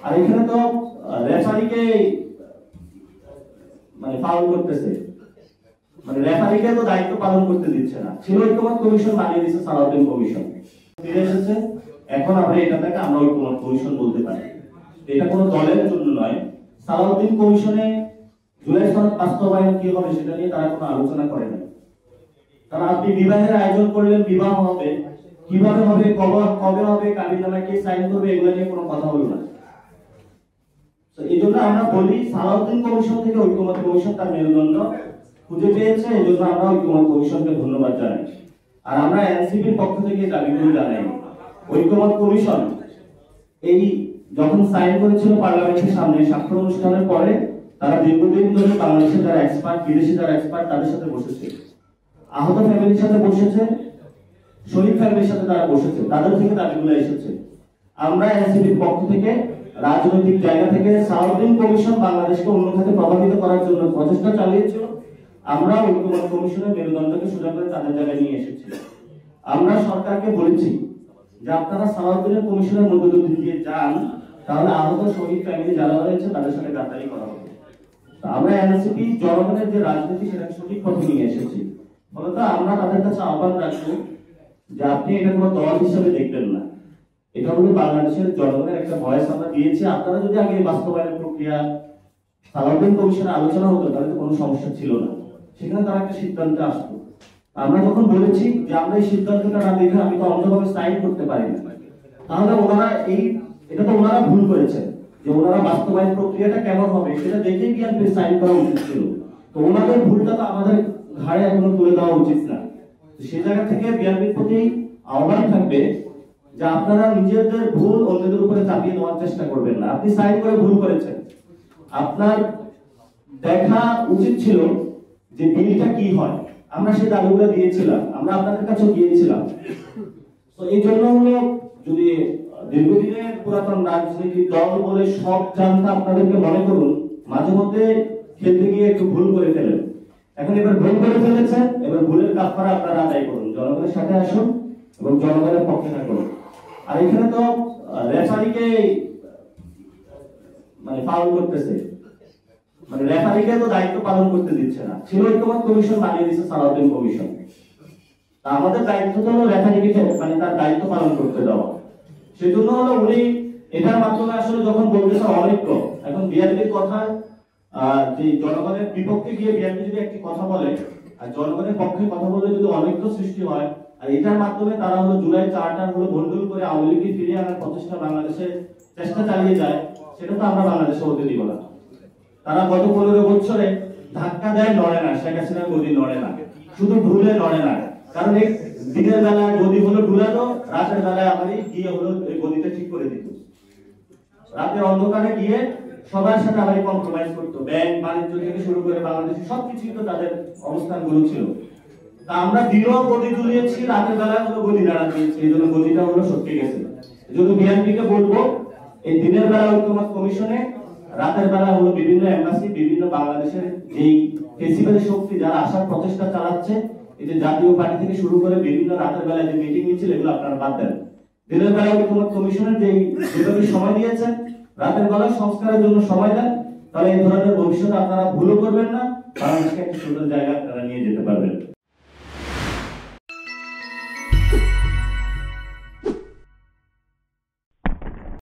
আর এখানে তো রেফারিকে মানে ফাউল করতেছে, মানে রেফারিকে তো দায়িত্ব পালন করতে দিচ্ছে না। ছিল ঐক্যমত কমিশন, বানিয়ে দিচ্ছে সালাউদ্দিন কমিশন। ফিরে এসেছে, এখন আমরা এটাকে আমরা ঐক্যমত কমিশন বলতে পারি। এটা কোনো দলের জন্য নয়। সালাউদ্দিন কমিশনে জুলাই সনদ বাস্তবায়ন কি হবে সেটা নিয়ে তারা কোনো আলোচনা করে না। তারা আপনি বিবাহের আয়োজন করলেন, বিবাহ হবে, কিভাবে হবে, কবে হবে, কাবিননামায় কে সাইন করবে, এগুলো নিয়ে কোনো কথা হলো না। তো এই জন্য আমরা বলি সালাউদ্দিন কমিশন থেকে ঐক্যমত কমিশন তার মেরুদণ্ড খুঁজে পেয়েছে। এই জন্য আমরা ঐক্যমত কমিশনকে ধন্যবাদ জানাই। আর আমরা এনসিপির পক্ষ থেকে দাবিগুলো জানাই। ঐক্যমত কমিশন এই যখন সাইন করেছিল পার্লামেন্টের সামনে স্বাক্ষর অনুষ্ঠানের পরে, তারা দীর্ঘদিন ধরে বাংলাদেশের যারা এক্সপার্ট, বিদেশি যারা এক্সপার্ট, তাদের সাথে বসেছে, আহত ফ্যামিলির সাথে বসেছে, শহীদ ফ্যামিলির সাথে তারা বসেছে, তাদের থেকে দাবিগুলো এসেছে। আমরা এনসিপির পক্ষ থেকে রাজনৈতিক জায়গা থেকে সালাউদ্দিন কমিশন বাংলাদেশকে অন্য খাতে প্রভাবিত করার জন্য প্রচেষ্টা চালিয়েছিল। আমরা ঐক্যমত কমিশনের মেরুদণ্ডকে সোজা করে তাদের জায়গায় নিয়ে এসেছি। আমরা সরকারকে বলেছি যে আপনারা সালাউদ্দিনের কমিশনের মধ্য দিয়ে যান, তাহলে আহত শহীদ ফ্যামিলি যারা রয়েছে তাদের সাথে গাদ্দারি করা হবে। আমরা এনসিপি জনগণের যে রাজনীতি সেটা সঠিক পথে নিয়ে এসেছি। ফলত আমরা তাদের কাছে আহ্বান রাখবো যে আপনি এটা কোনো দল হিসেবে দেখবেন না, এটা হলো বাংলাদেশের জনগণের একটা ভয়েস আমরা দিয়েছি। আপনারা যদি আগে বাস্তবায়নের প্রক্রিয়া সালাউদ্দিন কমিশনে আলোচনা হতো তাহলে তো কোনো সমস্যা ছিল না, সেখানে তারা একটা সিদ্ধান্তে আসতো। আমরা যখন বলেছি যে আমরা এই সিদ্ধান্তটা না দেখে আমি তো অন্যভাবে সাইন করতে পারি না, তাহলে ওনারা এটা তো ওনারা ভুল করেছেন যে ওনারা বাস্তবায়ন প্রক্রিয়াটা কেমন হবে সেটা দেখেই বিএনপি সাইন করা উচিত ছিল। তো ওনাদের ভুলটা তো আমাদের ঘাড়ে এখনো তুলে দেওয়া উচিত না। সেই জায়গা থেকে বিএনপির প্রতি আহ্বান থাকবে যে আপনারা নিজেদের ভুল অন্যদের উপরে চাপিয়ে দেওয়ার চেষ্টা করবেন না। আপনি সাইন করে ভুল করেছেন, আপনার দেখা উচিত ছিল যে বিলটা কি হয়। আমরা সেই দাবিগুলো দিয়েছিলাম, আমরা আপনাদের কাছে গিয়েছিলাম। তো এই জন্য হলো যদি দীর্ঘদিনের পুরাতন রাজনৈতিক দল বলে সব জানতা আপনাদেরকে মনে করুন, মাঝে মধ্যে খেলতে গিয়ে একটু ভুল করে ফেলেন। এখন এবার ভুল করে ফেলেছেন, এবার ভুলের কাফারা আপনারা আদায় করুন, জনগণের সাথে আসুন এবং জনগণের পক্ষে থাকুন। আর এখানে তো রেফারিকে মানে ফাউল করতেছে, মানে রেফারিকে তো দায়িত্ব পালন করতে দিচ্ছে না। ছিল ঐক্যমত কমিশন, বানিয়ে দিচ্ছে সালাউদ্দিন কমিশন। তা আমাদের দায়িত্ব তো হলো রেফারিকে মানে তার দায়িত্ব পালন করতে দেওয়া। সেজন্য হলো উনি এটার মাধ্যমে আসলে যখন বলতেছে অনৈক্য, এখন বিএনপির কথা যে জনগণের বিপক্ষে গিয়ে বিএনপি যদি একটি কথা বলে আর জনগণের পক্ষে কথা বলে যদি অনৈক্য সৃষ্টি হয়, আর এটার মাধ্যমে তারা হলো জুলাই চার্টার হলো ভণ্ডুল করে আওয়ামী লীগকে ফিরিয়ে আনার প্রচেষ্টা বাংলাদেশে চেষ্টা চালিয়ে যায়, সেটা তো আমরা বাংলাদেশে হতে দিব না। তারা গত 15 বছরে ধাক্কা দেয়, নড়ে না, শেখ হাসিনার গদি নড়ে না, শুধু ভুলে নড়ে না। কারণ এই দিনের বেলায় গদি হলো ডুলানো, রাতের বেলায় আমারই গিয়ে হলো এই গদিটা ঠিক করে দিত। রাতের অন্ধকারে গিয়ে সবার সাথে আমারই কম্প্রোমাইজ করতো। ব্যাংক বাণিজ্য থেকে শুরু করে বাংলাদেশে সবকিছুই তো তাদের অবস্থানগুলো ছিল। তা আমরা দিনও গদি ঝুলিয়েছি, রাতের বেলায় হলো গদি দাঁড়া দিয়েছি, এই জন্য গদিটা হলো সত্যি গেছে। এই জন্য বিএনপিকে বলবো এই দিনের বেলা ঐক্যমত কমিশনে, রাতের বেলা হলো বিভিন্ন এম্বাসি, বিভিন্ন বাংলাদেশের যেই ফেসিবালের শক্তি যারা আসার প্রচেষ্টা চালাচ্ছে, এই যে জাতীয় পার্টি থেকে শুরু করে বিভিন্ন রাতের বেলায় যে মিটিং মিছিল, এগুলো আপনারা বাদ দেন। দিনের বেলা ঐক্যমত কমিশনের যেভাবে সময় দিয়েছেন, রাতের বেলা সংস্কারের জন্য সময় দেন, তাহলে এই ধরনের ভবিষ্যতে আপনারা ভুলও করবেন না, বাংলাদেশকে একটা সুন্দর জায়গা আপনারা নিয়ে যেতে পারবেন।